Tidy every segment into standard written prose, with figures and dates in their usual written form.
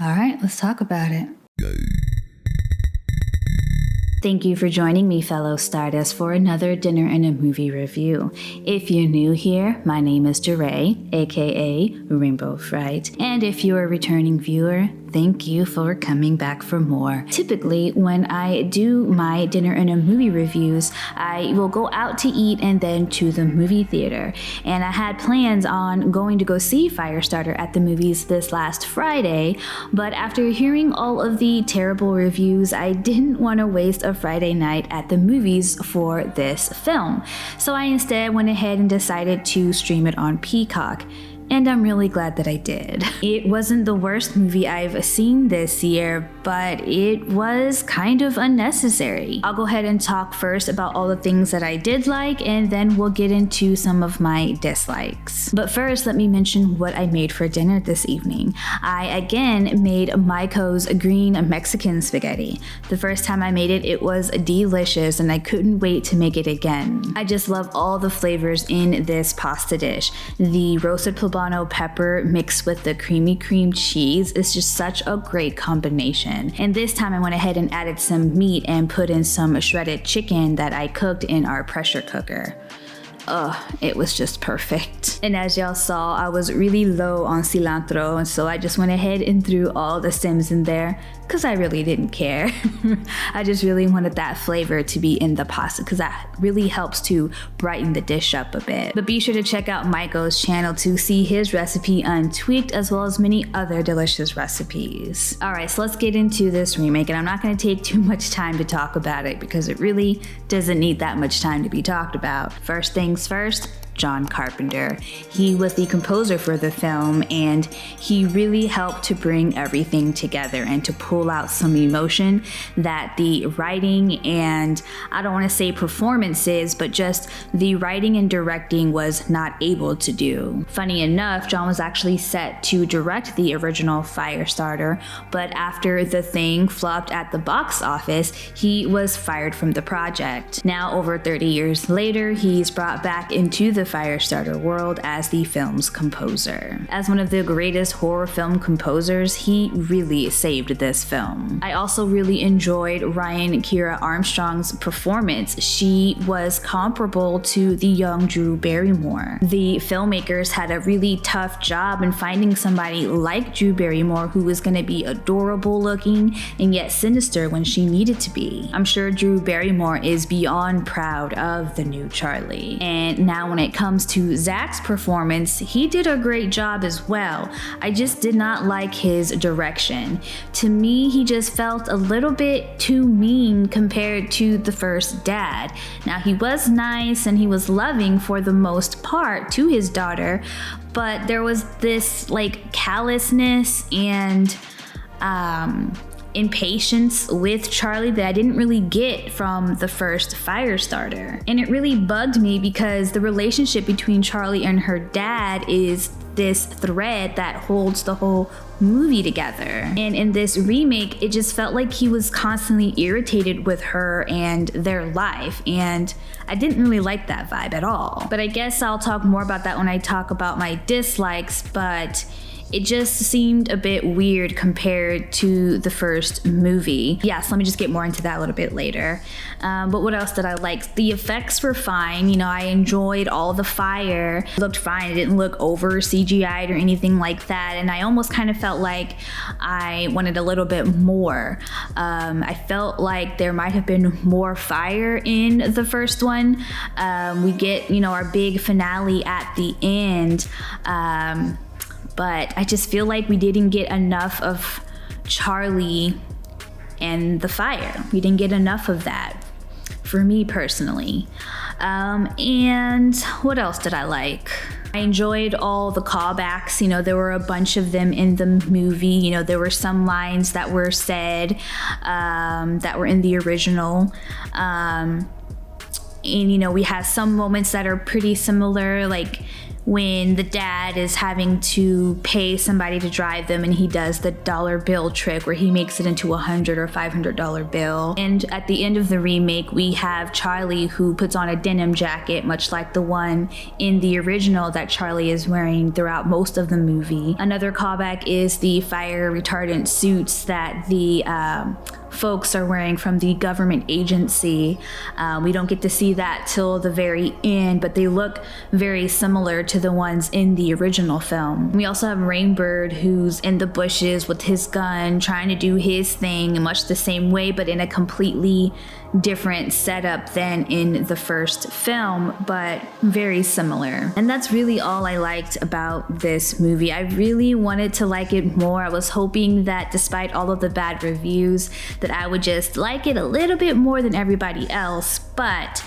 All right, let's talk about it. Thank you for joining me, fellow Stardust, for another dinner and a movie review. If you're new here, my name is Jeray, aka Rainbow Fright, and if you're a returning viewer, thank you for coming back for more. Typically, when I do my dinner and a movie reviews, I will go out to eat and then to the movie theater. And I had plans on going to go see Firestarter at the movies this last Friday, but after hearing all of the terrible reviews, I didn't want to waste a Friday night at the movies for this film. So I instead went ahead and decided to stream it on Peacock. And I'm really glad that I did. It wasn't the worst movie I've seen this year, but it was kind of unnecessary. I'll go ahead and talk first about all the things that I did like, and then we'll get into some of my dislikes. But first, let me mention what I made for dinner this evening. I again made Maikoh's green Mexican spaghetti. The first time I made it, it was delicious, and I couldn't wait to make it again. I just love all the flavors in this pasta dish. The roasted poblano pepper mixed with the creamy cream cheese is just such a great combination. And this time I went ahead and added some meat and put in some shredded chicken that I cooked in our pressure cooker. It was just perfect. And as y'all saw, I was really low on cilantro, and so I just went ahead and threw all the stems in there because I really didn't care. I just really wanted that flavor to be in the pasta because that really helps to brighten the dish up a bit. But be sure to check out Maikoh's channel to see his recipe untweaked, as well as many other delicious recipes. Alright, so let's get into this remake, and I'm not going to take too much time to talk about it because it really doesn't need that much time to be talked about. First things first, John Carpenter. He was the composer for the film, and he really helped to bring everything together and to pull out some emotion that the writing and, I don't want to say performances, but just the writing and directing was not able to do. Funny enough, John was actually set to direct the original Firestarter, but after The Thing flopped at the box office, he was fired from the project. Now, over 30 years later, he's brought back into the Firestarter world as the film's composer. As one of the greatest horror film composers, he really saved this film. I also really enjoyed Ryan Kiera Armstrong's performance. She was comparable to the young Drew Barrymore. The filmmakers had a really tough job in finding somebody like Drew Barrymore who was going to be adorable looking and yet sinister when she needed to be. I'm sure Drew Barrymore is beyond proud of the new Charlie. And now when it comes to Zach's performance, he did a great job as well. I just did not like his direction. To me, he just felt a little bit too mean compared to the first dad. Now, he was nice and he was loving for the most part to his daughter, but there was this callousness and impatience with Charlie that I didn't really get from the first Firestarter. And it really bugged me because the relationship between Charlie and her dad is this thread that holds the whole movie together. And in this remake, it just felt like he was constantly irritated with her and their life, and I didn't really like that vibe at all. But I guess I'll talk more about that when I talk about my dislikes, but it just seemed a bit weird compared to the first movie. Yeah, so let me just get more into that a little bit later. But what else did I like? The effects were fine. You know, I enjoyed all the fire. It looked fine. It didn't look over CGI'd or anything like that. And I almost kind of felt like I wanted a little bit more. I felt like there might have been more fire in the first one. We get, our big finale at the end. But I just feel like we didn't get enough of Charlie and the fire. We didn't get enough of that, for me personally. And what else did I like? I enjoyed all the callbacks. There were a bunch of them in the movie. There were some lines that were said that were in the original. And we had some moments that are pretty similar, like when the dad is having to pay somebody to drive them and he does the dollar bill trick where he makes it into $100 or $500 bill. And at the end of the remake, we have Charlie who puts on a denim jacket, much like the one in the original that Charlie is wearing throughout most of the movie. Another callback is the fire retardant suits that the folks are wearing from the government agency. We don't get to see that till the very end, but they look very similar to the ones in the original film. We also have Rainbird, who's in the bushes with his gun trying to do his thing much the same way, but in a completely different setup than in the first film, but very similar. And that's really all I liked about this movie. I really wanted to like it more. I was hoping that despite all of the bad reviews that I would just like it a little bit more than everybody else, but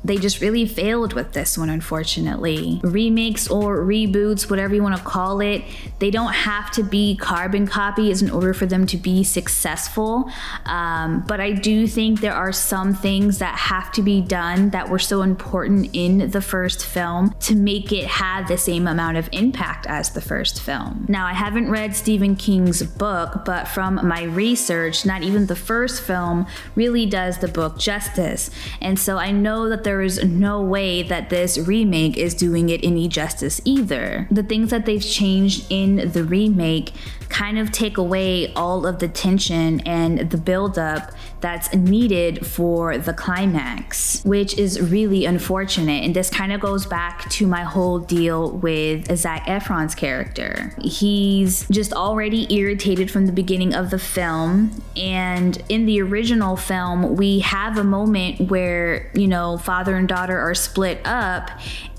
they just really failed with this one, unfortunately. Remakes or reboots, whatever you want to call it, they don't have to be carbon copies in order for them to be successful. But I do think there are some things that have to be done that were so important in the first film to make it have the same amount of impact as the first film. Now, I haven't read Stephen King's book, but from my research, not even the first film really does the book justice. And so I know that there is no way that this remake is doing it any justice either. The things that they've changed in the remake kind of take away all of the tension and the buildup that's needed for the climax, which is really unfortunate. And this kind of goes back to my whole deal with Zac Efron's character. He's just already irritated from the beginning of the film. And in the original film, we have a moment where, you know, father and daughter are split up,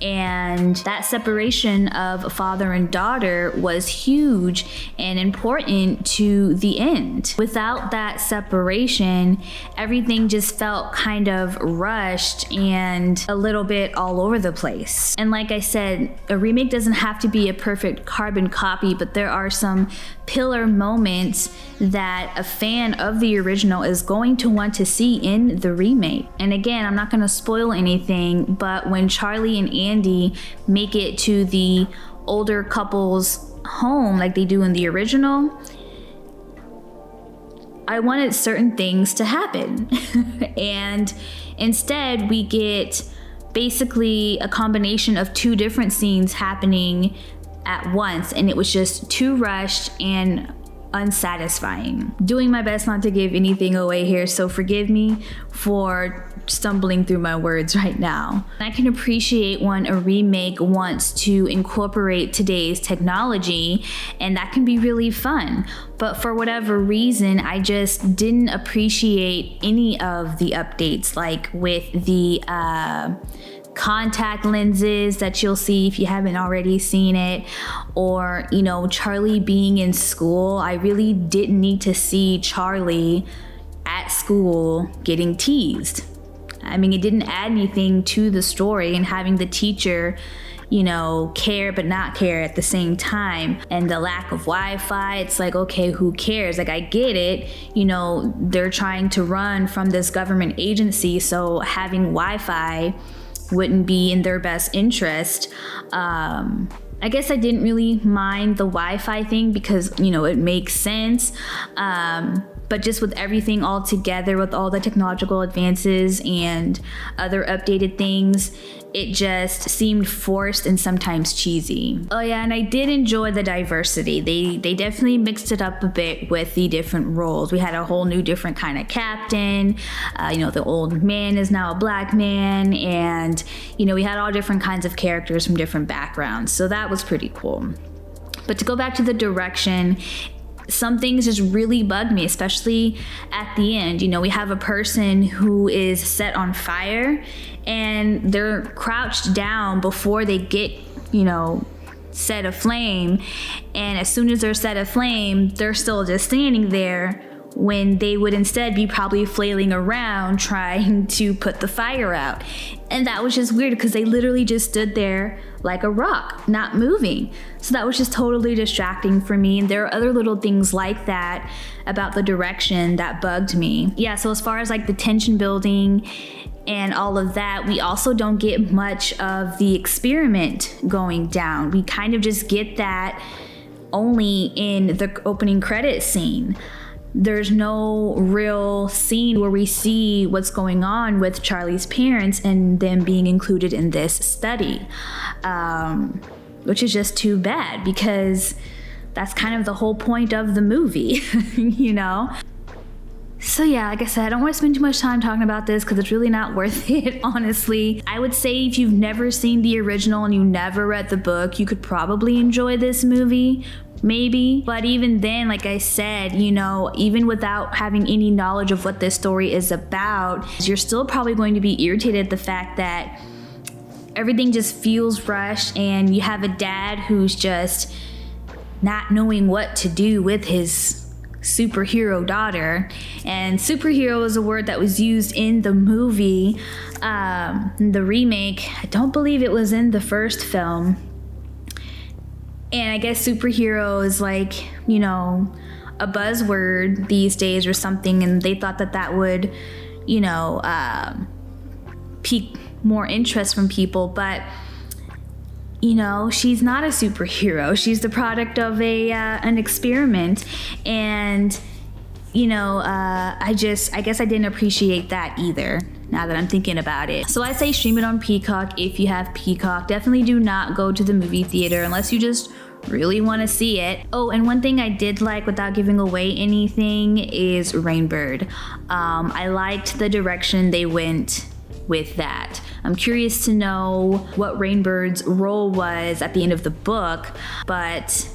and that separation of father and daughter was huge and important to the end. Without that separation, everything just felt kind of rushed and a little bit all over the place. And like I said, a remake doesn't have to be a perfect carbon copy, but there are some pillar moments that a fan of the original is going to want to see in the remake. And again, I'm not going to spoil anything, but when Charlie and Andy make it to the older couple's home like they do in the original, I wanted certain things to happen. And instead we get basically a combination of two different scenes happening at once, and it was just too rushed and unsatisfying. Doing my best not to give anything away here, so forgive me for stumbling through my words right now. I can appreciate when a remake wants to incorporate today's technology, and that can be really fun. But for whatever reason, I just didn't appreciate any of the updates, like with the contact lenses that you'll see if you haven't already seen it, or, you know, Charlie being in school. I really didn't need to see Charlie at school getting teased. I mean, it didn't add anything to the story, and having the teacher, you know, care but not care at the same time, and the lack of Wi-Fi, it's like, okay, who cares? Like, I get it, you know, they're trying to run from this government agency, so having Wi-Fi wouldn't be in their best interest. I guess I didn't really mind the Wi-Fi thing because, you know, it makes sense. But just with everything all together, with all the technological advances and other updated things, it just seemed forced and sometimes cheesy. Oh yeah, and I did enjoy the diversity. They definitely mixed it up a bit with the different roles. We had a whole new different kind of captain. You know, the old man is now a black man, and, you know, we had all different kinds of characters from different backgrounds. So that was pretty cool. But to go back to the direction, some things just really bugged me, especially at the end. You know, we have a person who is set on fire and they're crouched down before they get, you know, set aflame. And as soon as they're set aflame, they're still just standing there when they would instead be probably flailing around trying to put the fire out. And that was just weird because they literally just stood there like a rock, not moving. So that was just totally distracting for me. And there are other little things like that about the direction that bugged me. Yeah, so as far as like the tension building and all of that, we also don't get much of the experiment going down. We kind of just get that only in the opening credit scene. There's no real scene where we see what's going on with Charlie's parents and them being included in this study, which is just too bad because that's kind of the whole point of the movie, you know? So yeah, like I said, I don't want to spend too much time talking about this because it's really not worth it, honestly. I would say if you've never seen the original and you never read the book, you could probably enjoy this movie, maybe. But even then, like I said, you know, even without having any knowledge of what this story is about, you're still probably going to be irritated at the fact that everything just feels rushed and you have a dad who's just not knowing what to do with his superhero daughter. And superhero is a word that was used in the movie, the remake. I don't believe it was in the first film. And I guess superhero is like, you know, a buzzword these days or something, and they thought that that would, you know, pique more interest from people. But you know, she's not a superhero. She's the product of an experiment. And, you know, I guess I didn't appreciate that either, now that I'm thinking about it. So I say stream it on Peacock if you have Peacock. Definitely do not go to the movie theater unless you just really want to see it. Oh, and one thing I did like, without giving away anything, is Rainbird. I liked the direction they went with that. I'm curious to know what Rainbird's role was at the end of the book, but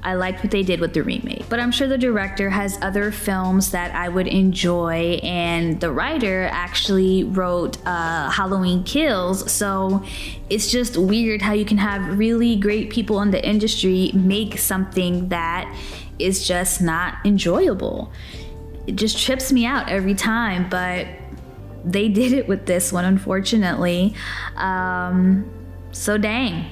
I liked what they did with the remake. But I'm sure the director has other films that I would enjoy, and the writer actually wrote Halloween Kills, so it's just weird how you can have really great people in the industry make something that is just not enjoyable. It just trips me out every time, but they did it with this one, unfortunately. So dang.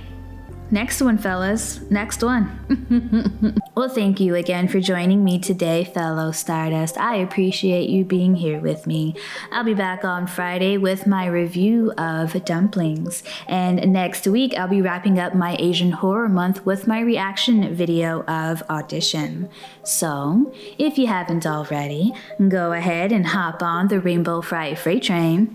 Next one, fellas. Next one. Well, thank you again for joining me today, fellow Stardust. I appreciate you being here with me. I'll be back on Friday with my review of Dumplings. And next week, I'll be wrapping up my Asian Horror Month with my reaction video of Audition. So, if you haven't already, go ahead and hop on the Rainbow Fright Freight Train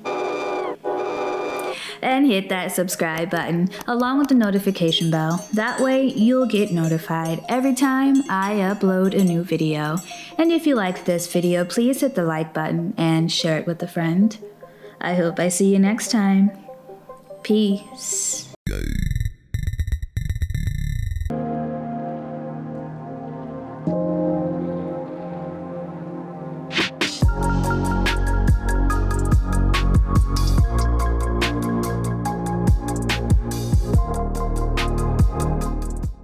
and hit that subscribe button along with the notification bell. That way you'll get notified every time I upload a new video. And if you liked this video, please hit the like button and share it with a friend. I hope I see you next time. Peace.